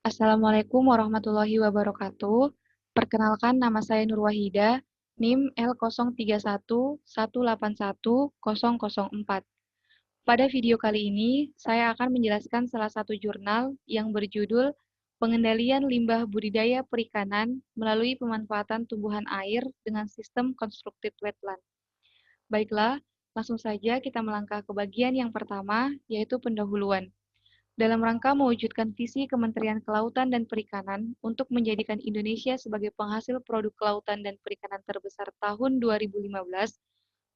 Assalamualaikum warahmatullahi wabarakatuh. Perkenalkan, nama saya Nur Wahida, NIM L031181810004. Pada video kali ini, saya akan menjelaskan salah satu jurnal yang berjudul Pengendalian Limbah Budidaya Perikanan melalui Pemanfaatan Tumbuhan Air dengan Sistem Constructed Wetland. Baiklah, langsung saja kita melangkah ke bagian yang pertama, yaitu pendahuluan. Dalam rangka mewujudkan visi Kementerian Kelautan dan Perikanan untuk menjadikan Indonesia sebagai penghasil produk kelautan dan perikanan terbesar tahun 2015,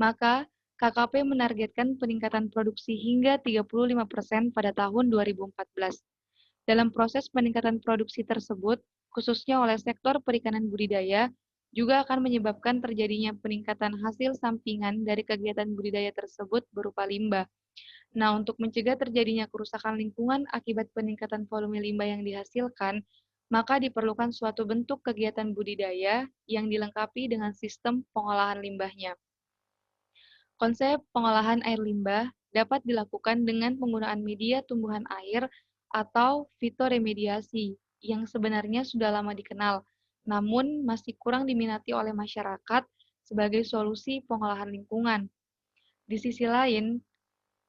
maka KKP menargetkan peningkatan produksi hingga 35% pada tahun 2014. Dalam proses peningkatan produksi tersebut, khususnya oleh sektor perikanan budidaya, juga akan menyebabkan terjadinya peningkatan hasil sampingan dari kegiatan budidaya tersebut berupa limbah. Nah, untuk mencegah terjadinya kerusakan lingkungan akibat peningkatan volume limbah yang dihasilkan, maka diperlukan suatu bentuk kegiatan budidaya yang dilengkapi dengan sistem pengolahan limbahnya. Konsep pengolahan air limbah dapat dilakukan dengan penggunaan media tumbuhan air atau fitoremediasi yang sebenarnya sudah lama dikenal, namun masih kurang diminati oleh masyarakat sebagai solusi pengolahan lingkungan. Di sisi lain,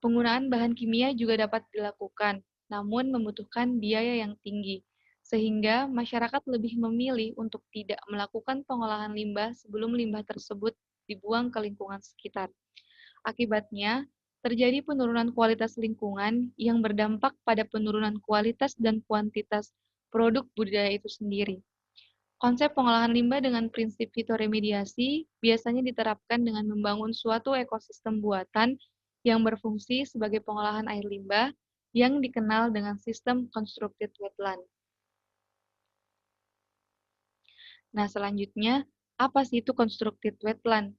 penggunaan bahan kimia juga dapat dilakukan, namun membutuhkan biaya yang tinggi, sehingga masyarakat lebih memilih untuk tidak melakukan pengolahan limbah sebelum limbah tersebut dibuang ke lingkungan sekitar. Akibatnya, terjadi penurunan kualitas lingkungan yang berdampak pada penurunan kualitas dan kuantitas produk budidaya itu sendiri. Konsep pengolahan limbah dengan prinsip fitoremediasi biasanya diterapkan dengan membangun suatu ekosistem buatan yang berfungsi sebagai pengolahan air limbah yang dikenal dengan sistem constructed wetland. Nah, selanjutnya, apa sih itu constructed wetland?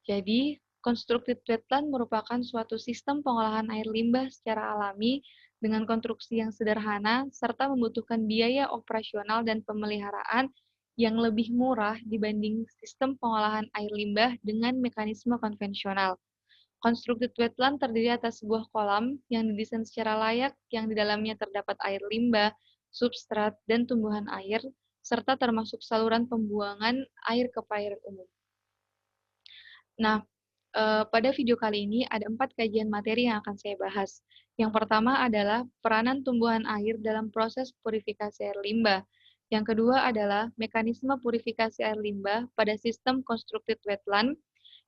Jadi, constructed wetland merupakan suatu sistem pengolahan air limbah secara alami dengan konstruksi yang sederhana serta membutuhkan biaya operasional dan pemeliharaan yang lebih murah dibanding sistem pengolahan air limbah dengan mekanisme konvensional. Constructed wetland terdiri atas sebuah kolam yang didesain secara layak yang di dalamnya terdapat air limbah, substrat, dan tumbuhan air, serta termasuk saluran pembuangan air ke perairan umum. Nah, pada video kali ini ada 4 kajian materi yang akan saya bahas. Yang pertama adalah peranan tumbuhan air dalam proses purifikasi air limbah. Yang kedua adalah mekanisme purifikasi air limbah pada sistem constructed wetland.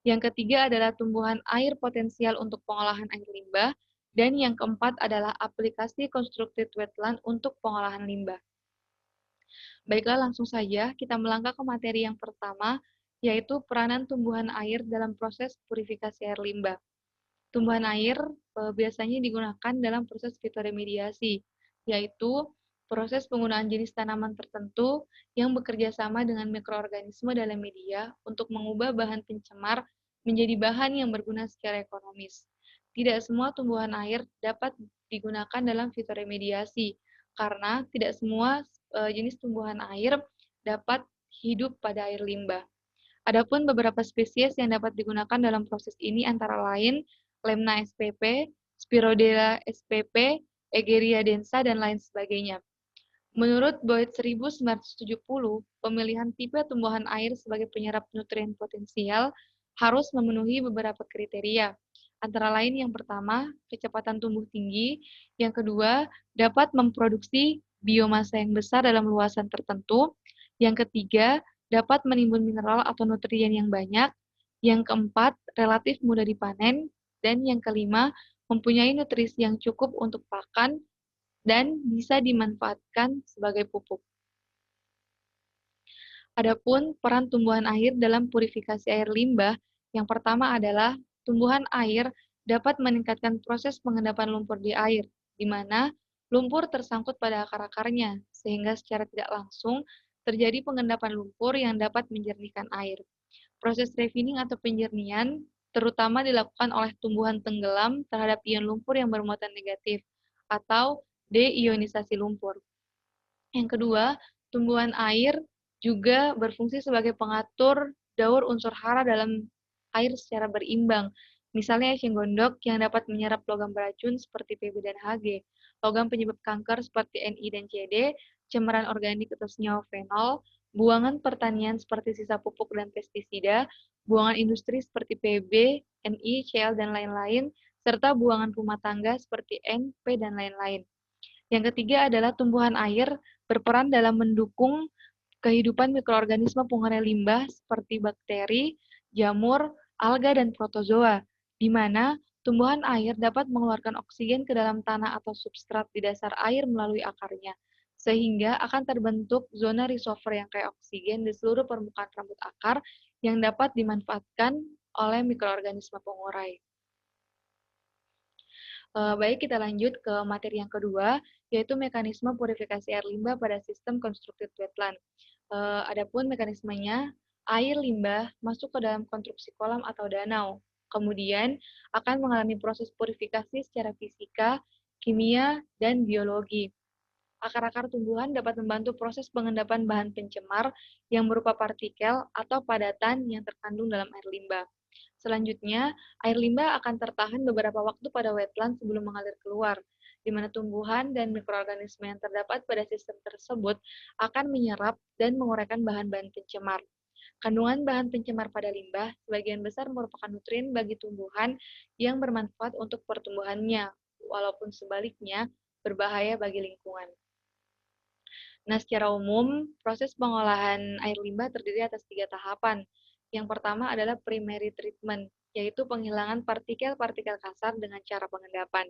Yang ketiga adalah tumbuhan air potensial untuk pengolahan air limbah. Dan yang keempat adalah aplikasi constructed wetland untuk pengolahan limbah. Baiklah, langsung saja kita melangkah ke materi yang pertama, yaitu peranan tumbuhan air dalam proses purifikasi air limbah. Tumbuhan air biasanya digunakan dalam proses fitoremediasi, yaitu proses penggunaan jenis tanaman tertentu yang bekerja sama dengan mikroorganisme dalam media untuk mengubah bahan pencemar menjadi bahan yang berguna secara ekonomis. Tidak semua tumbuhan air dapat digunakan dalam fitoremediasi, karena tidak semua jenis tumbuhan air dapat hidup pada air limbah. Adapun beberapa spesies yang dapat digunakan dalam proses ini antara lain Lemna spp, Spirodela spp, Egeria densa, dan lain sebagainya. Menurut Boyd 1970, pemilihan tipe tumbuhan air sebagai penyerap nutrien potensial harus memenuhi beberapa kriteria. Antara lain yang pertama, kecepatan tumbuh tinggi, yang kedua, dapat memproduksi biomasa yang besar dalam luasan tertentu, yang ketiga, dapat menimbun mineral atau nutrien yang banyak, yang keempat, relatif mudah dipanen, dan yang kelima, mempunyai nutrisi yang cukup untuk pakan dan bisa dimanfaatkan sebagai pupuk. Adapun peran tumbuhan air dalam purifikasi air limbah, yang pertama adalah tumbuhan air dapat meningkatkan proses pengendapan lumpur di air, di mana lumpur tersangkut pada akar-akarnya, sehingga secara tidak langsung terjadi pengendapan lumpur yang dapat menjernihkan air. Proses refining atau penjernihan terutama dilakukan oleh tumbuhan tenggelam terhadap ion lumpur yang bermuatan negatif, atau deionisasi lumpur. Yang kedua, tumbuhan air juga berfungsi sebagai pengatur daur unsur hara dalam air secara berimbang. Misalnya eceng gondok yang dapat menyerap logam beracun seperti Pb dan Hg, logam penyebab kanker seperti Ni dan Cd, cemaran organik atau senyawa fenol, buangan pertanian seperti sisa pupuk dan pestisida, buangan industri seperti PB, NI, CL, dan lain-lain, serta buangan rumah tangga seperti N, P, dan lain-lain. Yang ketiga adalah tumbuhan air berperan dalam mendukung kehidupan mikroorganisme pengurai limbah seperti bakteri, jamur, alga, dan protozoa, di mana tumbuhan air dapat mengeluarkan oksigen ke dalam tanah atau substrat di dasar air melalui akarnya, sehingga akan terbentuk zona reservoir yang kayak oksigen di seluruh permukaan rambut akar yang dapat dimanfaatkan oleh mikroorganisme pengurai. Baik, kita lanjut ke materi yang kedua, yaitu mekanisme purifikasi air limbah pada sistem constructed wetland. Adapun mekanismenya, air limbah masuk ke dalam konstruksi kolam atau danau, kemudian akan mengalami proses purifikasi secara fisika, kimia, dan biologi. Akar-akar tumbuhan dapat membantu proses pengendapan bahan pencemar yang berupa partikel atau padatan yang terkandung dalam air limbah. Selanjutnya, air limbah akan tertahan beberapa waktu pada wetland sebelum mengalir keluar, di mana tumbuhan dan mikroorganisme yang terdapat pada sistem tersebut akan menyerap dan menguraikan bahan-bahan pencemar. Kandungan bahan pencemar pada limbah sebagian besar merupakan nutrien bagi tumbuhan yang bermanfaat untuk pertumbuhannya, walaupun sebaliknya berbahaya bagi lingkungan. Nah, secara umum, proses pengolahan air limbah terdiri atas 3 tahapan. Yang pertama adalah primary treatment, yaitu penghilangan partikel-partikel kasar dengan cara pengendapan.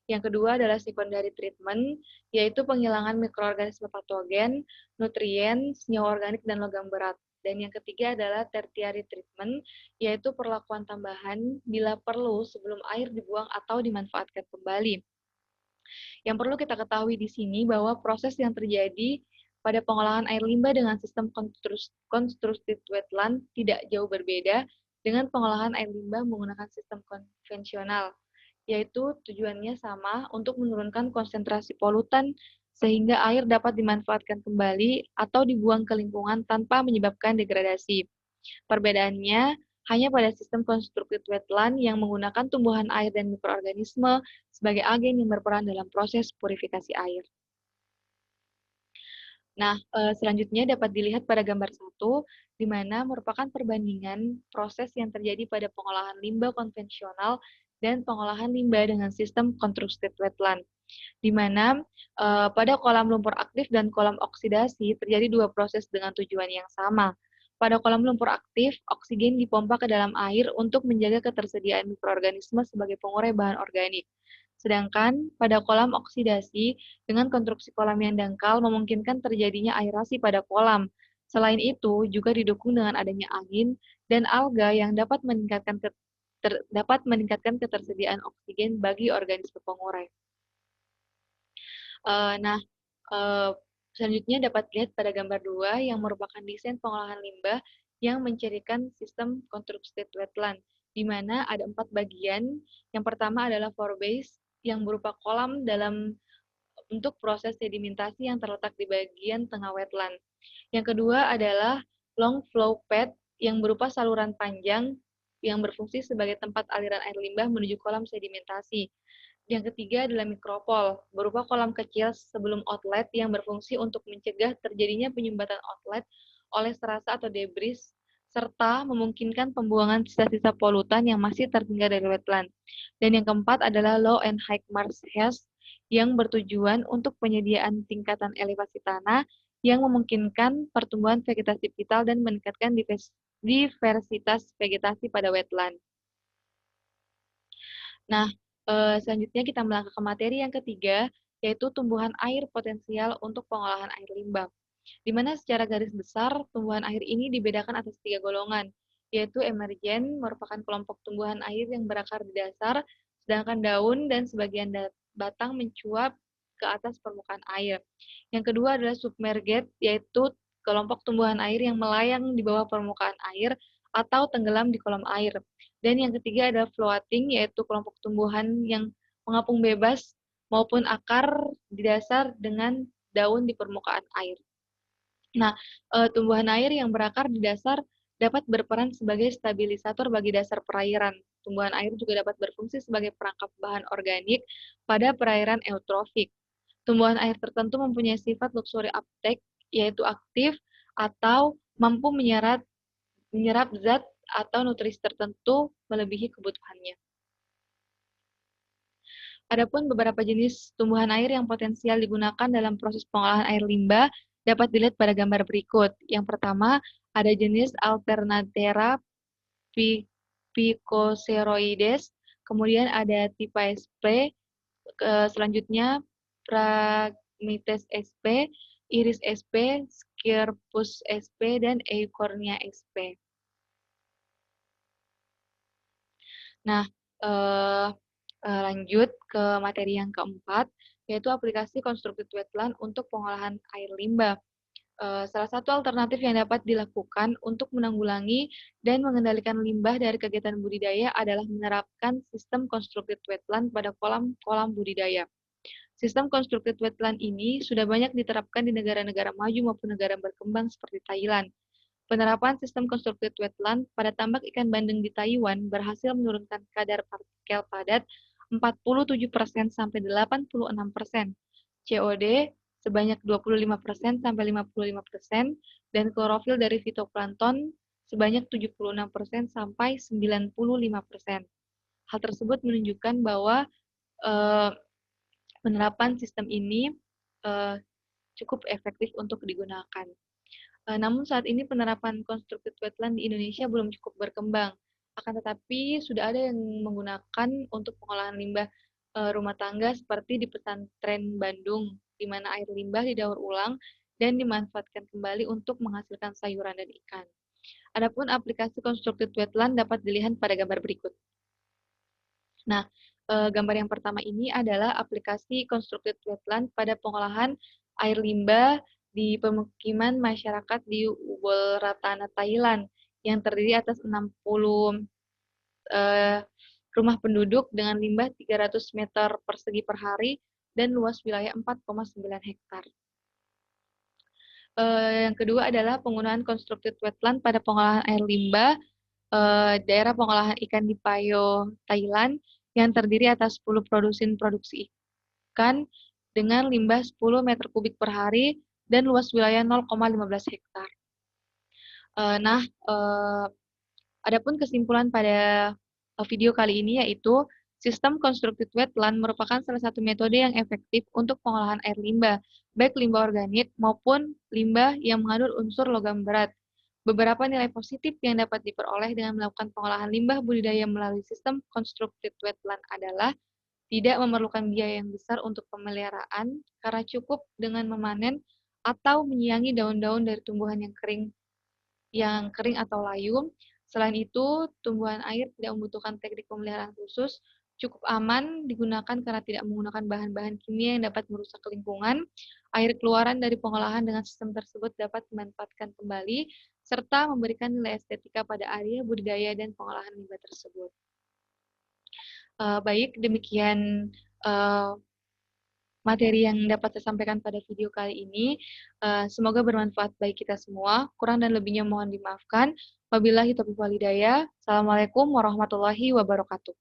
Yang kedua adalah secondary treatment, yaitu penghilangan mikroorganisme patogen, nutrien, senyawa organik, dan logam berat. Dan yang ketiga adalah tertiary treatment, yaitu perlakuan tambahan bila perlu sebelum air dibuang atau dimanfaatkan kembali. Yang perlu kita ketahui di sini bahwa proses yang terjadi pada pengolahan air limbah dengan sistem constructed wetland tidak jauh berbeda dengan pengolahan air limbah menggunakan sistem konvensional, yaitu tujuannya sama untuk menurunkan konsentrasi polutan sehingga air dapat dimanfaatkan kembali atau dibuang ke lingkungan tanpa menyebabkan degradasi. Perbedaannya hanya pada sistem constructed wetland yang menggunakan tumbuhan air dan mikroorganisme sebagai agen yang berperan dalam proses purifikasi air. Nah, selanjutnya dapat dilihat pada gambar 1, di mana merupakan perbandingan proses yang terjadi pada pengolahan limbah konvensional dan pengolahan limbah dengan sistem constructed wetland, di mana pada kolam lumpur aktif dan kolam oksidasi terjadi 2 proses dengan tujuan yang sama. Pada kolam lumpur aktif, oksigen dipompa ke dalam air untuk menjaga ketersediaan mikroorganisme sebagai pengurai bahan organik. Sedangkan pada kolam oksidasi, dengan konstruksi kolam yang dangkal memungkinkan terjadinya aerasi pada kolam. Selain itu, juga didukung dengan adanya angin dan alga yang dapat meningkatkan ketersediaan oksigen bagi organisme pengurai. Nah, selanjutnya dapat dilihat pada gambar 2 yang merupakan desain pengolahan limbah yang mencirikan sistem constructed wetland, di mana ada 4 bagian. Yang pertama adalah floor base, yang berupa kolam dalam untuk proses sedimentasi yang terletak di bagian tengah wetland. Yang kedua adalah long flow path, yang berupa saluran panjang yang berfungsi sebagai tempat aliran air limbah menuju kolam sedimentasi. Yang ketiga adalah mikropol, berupa kolam kecil sebelum outlet yang berfungsi untuk mencegah terjadinya penyumbatan outlet oleh serasa atau debris, serta memungkinkan pembuangan sisa-sisa polutan yang masih tertinggal dari wetland. Dan yang keempat adalah low and high marshes, yang bertujuan untuk penyediaan tingkatan elevasi tanah yang memungkinkan pertumbuhan vegetasi vital dan meningkatkan diversitas vegetasi pada wetland. Nah, selanjutnya kita melangkah ke materi yang ketiga, yaitu tumbuhan air potensial untuk pengolahan air limbah. Di mana secara garis besar, tumbuhan air ini dibedakan atas 3 golongan, yaitu emergen, merupakan kelompok tumbuhan air yang berakar di dasar, sedangkan daun dan sebagian batang mencuap ke atas permukaan air. Yang kedua adalah submerged, yaitu kelompok tumbuhan air yang melayang di bawah permukaan air atau tenggelam di kolam air. Dan yang ketiga adalah floating, yaitu kelompok tumbuhan yang mengapung bebas maupun akar di dasar dengan daun di permukaan air. Nah, tumbuhan air yang berakar di dasar dapat berperan sebagai stabilisator bagi dasar perairan. Tumbuhan air juga dapat berfungsi sebagai perangkap bahan organik pada perairan eutrofik. Tumbuhan air tertentu mempunyai sifat luxury uptake, yaitu aktif atau mampu menyerap zat atau nutrisi tertentu melebihi kebutuhannya. Adapun beberapa jenis tumbuhan air yang potensial digunakan dalam proses pengolahan air limbah dapat dilihat pada gambar berikut. Yang pertama, ada jenis Alternatera picoceroides, kemudian ada Typha sp, selanjutnya Phragmites sp, Iris sp, Scirpus sp, dan Eucornia sp. Nah, lanjut ke materi yang keempat, yaitu aplikasi constructed wetland untuk pengolahan air limbah. Salah satu alternatif yang dapat dilakukan untuk menanggulangi dan mengendalikan limbah dari kegiatan budidaya adalah menerapkan sistem constructed wetland pada kolam-kolam budidaya. Sistem constructed wetland ini sudah banyak diterapkan di negara-negara maju maupun negara berkembang seperti Thailand. Penerapan sistem constructed wetland pada tambak ikan bandeng di Taiwan berhasil menurunkan kadar partikel padat 47% sampai 86%, COD sebanyak 25% sampai 55%, dan klorofil dari fitoplankton sebanyak 76% sampai 95%. Hal tersebut menunjukkan bahwa penerapan sistem ini cukup efektif untuk digunakan. Namun saat ini penerapan constructed wetland di Indonesia belum cukup berkembang. Akan tetapi sudah ada yang menggunakan untuk pengolahan limbah rumah tangga seperti di pesantren Bandung, di mana air limbah didaur ulang dan dimanfaatkan kembali untuk menghasilkan sayuran dan ikan. Adapun aplikasi constructed wetland dapat dilihat pada gambar berikut. Nah, gambar yang pertama ini adalah aplikasi constructed wetland pada pengolahan air limbah di pemukiman masyarakat di Ubol Ratana, Thailand, yang terdiri atas 60 rumah penduduk dengan limbah 300 meter persegi per hari dan luas wilayah 4,9 hektar. Yang kedua adalah penggunaan constructed wetland pada pengolahan air limbah daerah pengolahan ikan di Payo, Thailand, yang terdiri atas 10 produksi ikan dengan limbah 10 meter kubik per hari dan luas wilayah 0,15 hektar. Nah, adapun kesimpulan pada video kali ini yaitu sistem constructed wetland merupakan salah satu metode yang efektif untuk pengolahan air limbah, baik limbah organik maupun limbah yang mengandung unsur logam berat. Beberapa nilai positif yang dapat diperoleh dengan melakukan pengolahan limbah budidaya melalui sistem constructed wetland adalah tidak memerlukan biaya yang besar untuk pemeliharaan karena cukup dengan memanen atau menyiangi daun-daun dari tumbuhan yang kering atau layu. Selain itu, tumbuhan air tidak membutuhkan teknik pemeliharaan khusus, cukup aman digunakan karena tidak menggunakan bahan-bahan kimia yang dapat merusak lingkungan. Air keluaran dari pengolahan dengan sistem tersebut dapat dimanfaatkan kembali, serta memberikan nilai estetika pada area budidaya dan pengolahan limbah tersebut. Baik, demikian materi yang dapat saya sampaikan pada video kali ini. Semoga bermanfaat bagi kita semua. Kurang dan lebihnya mohon dimaafkan. Wabillahi taufiq walhidayah. Assalamualaikum warahmatullahi wabarakatuh.